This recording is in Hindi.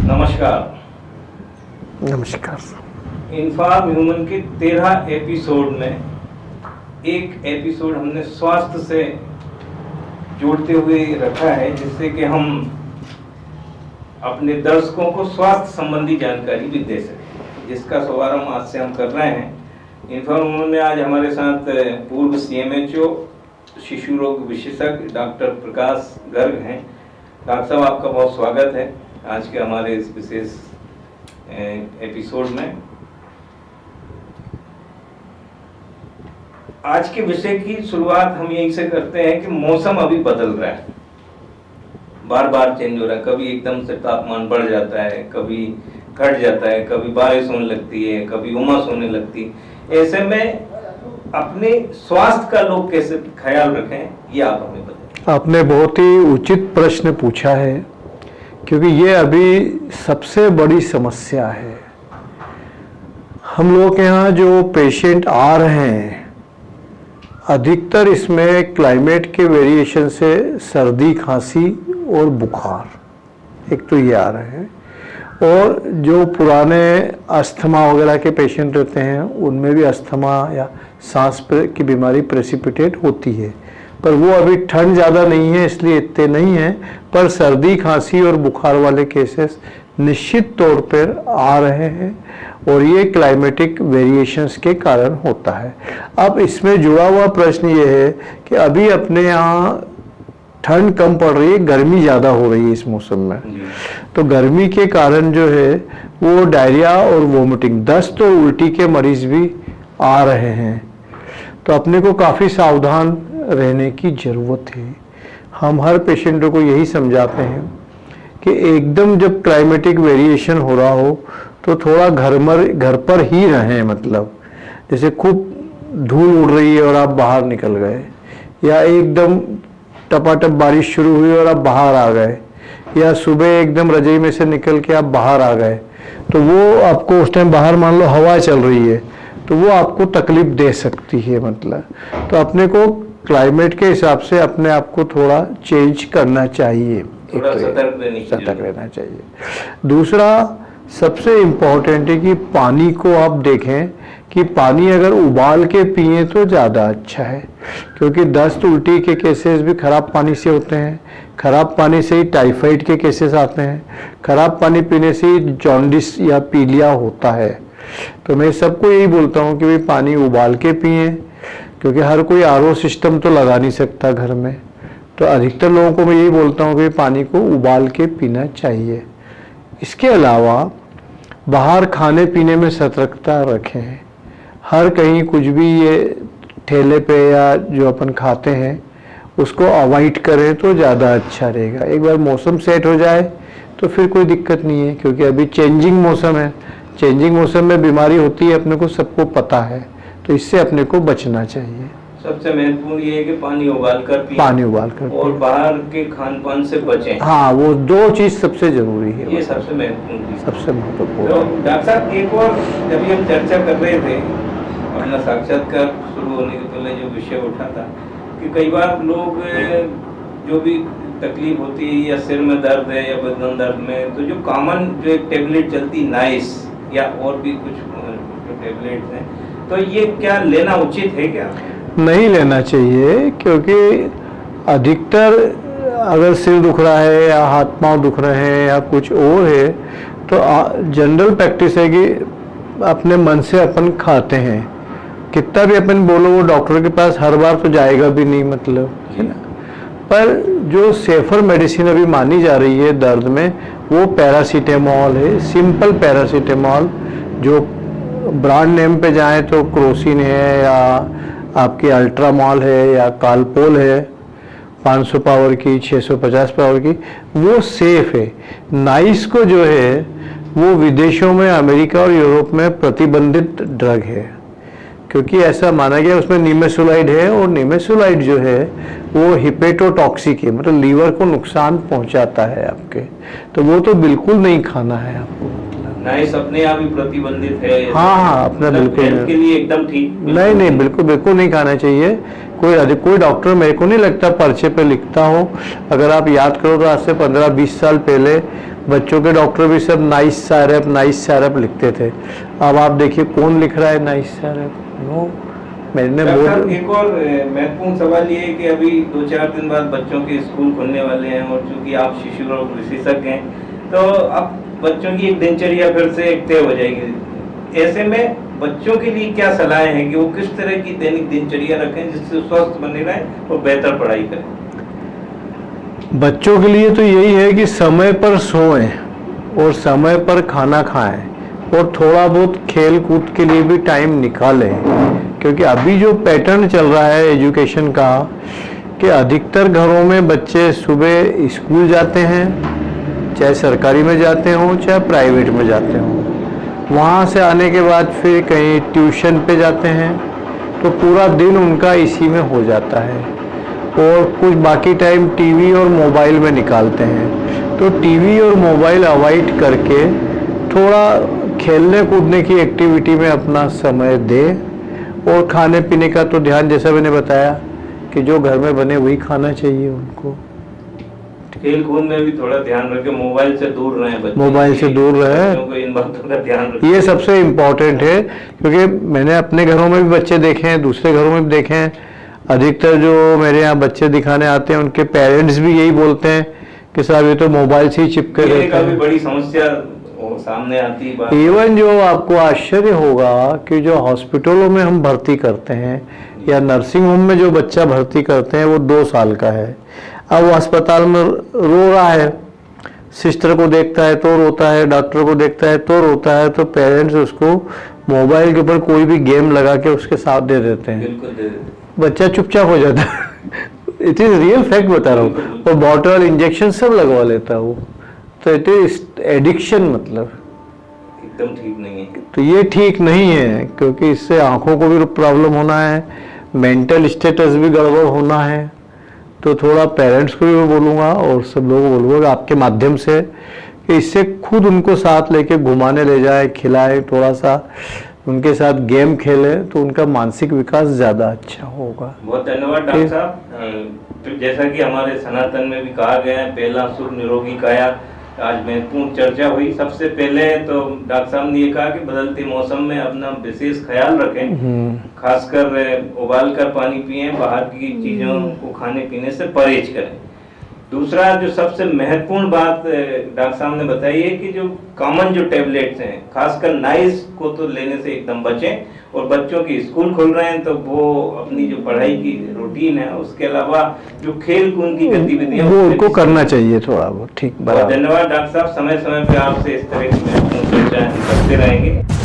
नमस्कार। नमस्कार। इन्फॉर्म ह्यूमन के 13 एपिसोड में एक एपिसोड हमने स्वास्थ्य से जोड़ते हुए रखा है, जिससे कि हम अपने दर्शकों को स्वास्थ्य संबंधी जानकारी भी दे सकें, जिसका शुभारंभ आज से हम कर रहे हैं। इन्फॉर्म ह्यूमन में आज हमारे साथ पूर्व CMHO शिशु रोग विशेषज्ञ डॉक्टर प्रकाश गर्ग हैं। डॉक्टर साहब, आपका बहुत स्वागत है आज के हमारे इस विशेष एपिसोड में। आज के विषय की शुरुआत हम यहीं से करते हैं कि मौसम अभी बदल रहा है, बार बार चेंज हो रहा है। कभी एकदम से तापमान बढ़ जाता है, कभी घट जाता है, कभी बारिश होने लगती है, कभी उमस होने लगती है। ऐसे में अपने स्वास्थ्य का लोग कैसे ख्याल रखें, ये आप हमें बताएं। आपने बहुत ही उचित प्रश्न पूछा है, क्योंकि ये अभी सबसे बड़ी समस्या है। हम लोग के यहाँ जो पेशेंट आ रहे हैं, अधिकतर इसमें क्लाइमेट के वेरिएशन से सर्दी, खांसी और बुखार, एक तो ये आ रहे हैं। और जो पुराने अस्थमा वगैरह के पेशेंट रहते हैं, उनमें भी अस्थमा या सांस की बीमारी प्रेसिपिटेट होती है, पर वो अभी ठंड ज़्यादा नहीं है इसलिए इतने नहीं हैं। पर सर्दी, खांसी और बुखार वाले केसेस निश्चित तौर पर आ रहे हैं, और ये क्लाइमेटिक वेरिएशंस के कारण होता है। अब इसमें जुड़ा हुआ प्रश्न ये है कि अभी अपने यहाँ ठंड कम पड़ रही है, गर्मी ज़्यादा हो रही है इस मौसम में। तो गर्मी के कारण जो है वो डायरिया और वोमिटिंग, दस्त और उल्टी के मरीज भी आ रहे हैं। तो अपने को काफ़ी सावधान रहने की ज़रूरत है। हम हर पेशेंटों को यही समझाते हैं कि एकदम जब क्लाइमेटिक वेरिएशन हो रहा हो तो थोड़ा घर पर ही रहें। मतलब जैसे खूब धूल उड़ रही है और आप बाहर निकल गए, या एकदम टपाटप बारिश शुरू हुई और आप बाहर आ गए, या सुबह एकदम रजाई में से निकल के आप बाहर आ गए, तो वो आपको उस टाइम बाहर मान लो हवा चल रही है तो वो आपको तकलीफ दे सकती है। मतलब तो अपने को क्लाइमेट के हिसाब से अपने आप को थोड़ा चेंज करना चाहिए, थोड़ा सतर्क रहना चाहिए। दूसरा सबसे इम्पोर्टेंट है कि पानी को आप देखें कि पानी अगर उबाल के पिए तो ज़्यादा अच्छा है, क्योंकि दस्त उल्टी के केसेस भी खराब पानी से होते हैं। खराब पानी से ही टाइफाइड के केसेस आते हैं। खराब पानी पीने से ही जॉन्डिस या पीलिया होता है। तो मैं सबको यही बोलता हूँ कि भाई पानी उबाल के पिए, क्योंकि हर कोई RO सिस्टम तो लगा नहीं सकता घर में। तो अधिकतर लोगों को मैं यही बोलता हूँ कि पानी को उबाल के पीना चाहिए। इसके अलावा बाहर खाने पीने में सतर्कता रखें। हर कहीं कुछ भी ये ठेले पे या जो अपन खाते हैं उसको अवॉइड करें तो ज़्यादा अच्छा रहेगा। एक बार मौसम सेट हो जाए तो फिर कोई दिक्कत नहीं है, क्योंकि अभी चेंजिंग मौसम है। चेंजिंग मौसम में बीमारी होती है, अपने को सबको पता है, तो इससे अपने को बचना चाहिए। सबसे महत्वपूर्ण ये है कि पानी उबाल कर पिएं, पानी उबाल कर और बाहर के खान पान से बचें। हाँ, वो दो चीज़ सबसे जरूरी है। ये सबसे महत्वपूर्ण चीज़। सबसे महत्वपूर्ण। तो डॉक्टर साहब, एक और जब हम चर्चा कर रहे थे, अपना साक्षात्कार शुरू होने के पहले जो विषय उठा था कि कई बार लोग जो भी तकलीफ होती है, या सिर में दर्द है या बदन दर्द में, तो जो कॉमन जो एक टेबलेट चलती नाइस या और भी कुछ जो टेबलेट्स हैं, तो ये क्या लेना उचित है? क्या नहीं लेना चाहिए, क्योंकि अधिकतर अगर सिर दुख रहा है या हाथ पांव दुख रहे हैं या कुछ और है, तो जनरल प्रैक्टिस है कि अपने मन से अपन खाते हैं। कितना भी अपन बोलो, वो डॉक्टर के पास हर बार तो जाएगा भी नहीं, मतलब है ना। पर जो सेफर मेडिसिन अभी मानी जा रही है दर्द में, वो पैरासीटामोल है। सिंपल पैरासीटामोल, जो ब्रांड नेम पे जाएं तो क्रोसिन है, या आपकी अल्ट्रामोल है, या कालपोल है 500 पावर की, 650 पावर की, वो सेफ है। नाइस को जो है वो विदेशों में, अमेरिका और यूरोप में प्रतिबंधित ड्रग है, क्योंकि ऐसा माना गया उसमें निमेसुलाइड है, और निमेसुलाइड जो है वो हिपेटोटॉक्सिक है, मतलब लीवर को नुकसान पहुंचाता है आपके। तो वो तो बिल्कुल नहीं खाना है आपको। नाइस अपने आप ही प्रतिबंधित है? हाँ, अपना बिल्कुल हेल्थ के लिए एकदम ठीक नहीं, बिल्कुल नहीं खाना चाहिए। कोई डॉक्टर मेरे को नहीं लगता पर्चे पे लिखता हो। अगर आप याद करो तो आज से 15-20 साल पहले बच्चों के डॉक्टर भी सब नाइस सायरप लिखते थे। अब आप देखिए कौन लिख रहा है नाइस सायरप? नो, मैंने डॉक्टर एक और महत्वपूर्ण सवाल ये है कि अभी 2-4 दिन बाद बच्चों के स्कूल खुलने वाले हैं और चूंकि आप शिशु रोग विशेषज्ञ हैं तो अब बच्चों की एक दिनचर्या फिर से एक तय हो जाएगी। ऐसे में बच्चों के लिए क्या सलाह है कि वो किस तरह की दैनिक दिनचर्या रखें जिससे स्वस्थ बने रहें और बेहतर पढ़ाई करें? बच्चों के लिए तो यही है कि समय पर सोएं और समय पर खाना खाएं और थोड़ा बहुत खेल कूद के लिए भी टाइम निकालें, क्योंकि अभी जो पैटर्न चल रहा है एजुकेशन का कि अधिकतर घरों में बच्चे सुबह स्कूल जाते हैं, चाहे सरकारी में जाते हों चाहे प्राइवेट में जाते हों, वहाँ से आने के बाद फिर कहीं ट्यूशन पे जाते हैं, तो पूरा दिन उनका इसी में हो जाता है और कुछ बाकी टाइम टीवी और मोबाइल में निकालते हैं। तो टीवी और मोबाइल अवॉइड करके थोड़ा खेलने कूदने की एक्टिविटी में अपना समय दें और खाने पीने का तो ध्यान, जैसा मैंने बताया कि जो घर में बने वही खाना चाहिए उनको। खेल कूद में भी थोड़ा ध्यान रखें, मोबाइल से दूर रहें बच्चे, मोबाइल से दूर रहे, बच्चों को इन बातों का ध्यान रखें। ये सबसे इम्पोर्टेंट है, क्योंकि मैंने अपने घरों में भी बच्चे देखे हैं, दूसरे घरों में भी देखे हैं। अधिकतर जो मेरे यहाँ बच्चे दिखाने आते हैं उनके पेरेंट्स भी यही बोलते हैं कि साहब ये तो मोबाइल से ही चिपके रहते हैं। काफी बड़ी समस्या सामने आती है। इवन जो आपको आश्चर्य होगा कि जो हॉस्पिटलों में हम भर्ती करते हैं या नर्सिंग होम में जो बच्चा भर्ती करते हैं वो 2 साल का है, अब वो अस्पताल में रो रहा है, सिस्टर को देखता है तो रोता है, डॉक्टर को देखता है तो रोता है, तो पेरेंट्स उसको मोबाइल के ऊपर कोई भी गेम लगा के उसके साथ दे देते हैं। बिल्कुल दे देते, बच्चा चुपचाप हो जाता है। इट इज रियल फैक्ट बता रहा हूँ। और बॉटल इंजेक्शन सब लगवा लेता है वो। तो इट इज एडिक्शन, मतलब एकदम ठीक नहीं है। तो ये ठीक नहीं है, क्योंकि इससे आंखों को भी प्रॉब्लम होना है, मेंटल स्टेटस भी गड़बड़ होना है। तो थोड़ा पेरेंट्स को भी मैं बोलूँगा और सब लोगों को बोलूँगा आपके माध्यम से कि इससे खुद उनको साथ लेके घुमाने ले जाए, खिलाए, थोड़ा सा उनके साथ गेम खेले, तो उनका मानसिक विकास ज़्यादा अच्छा होगा। बहुत धन्यवाद डॉक्टर साहब। तो जैसा कि हमारे सनातन में भी कहा गया है, पहला सुर निरोगी काया, आज महत्वपूर्ण चर्चा हुई। सबसे पहले तो डॉक्टर साहब ने ये कहा कि बदलते मौसम में अपना विशेष ख्याल रखें, खासकर उबाल कर पानी पिएं, बाहर की चीजों को खाने पीने से परहेज करें। दूसरा जो सबसे महत्वपूर्ण बात डॉक्टर साहब ने बताई है कि जो कॉमन जो टेबलेट्स हैं, खासकर नाइस को तो लेने से एकदम बचें, और बच्चों के स्कूल खुल रहे हैं तो वो अपनी जो पढ़ाई की रूटीन है उसके अलावा जो खेल कूद की गतिविधियां वो उनको करना चाहिए थोड़ा बहुत। ठीक, बहुत धन्यवाद डॉक्टर साहब। समय समय पे आपसे इस तरह की महत्वपूर्ण चर्चा करते रहेंगे।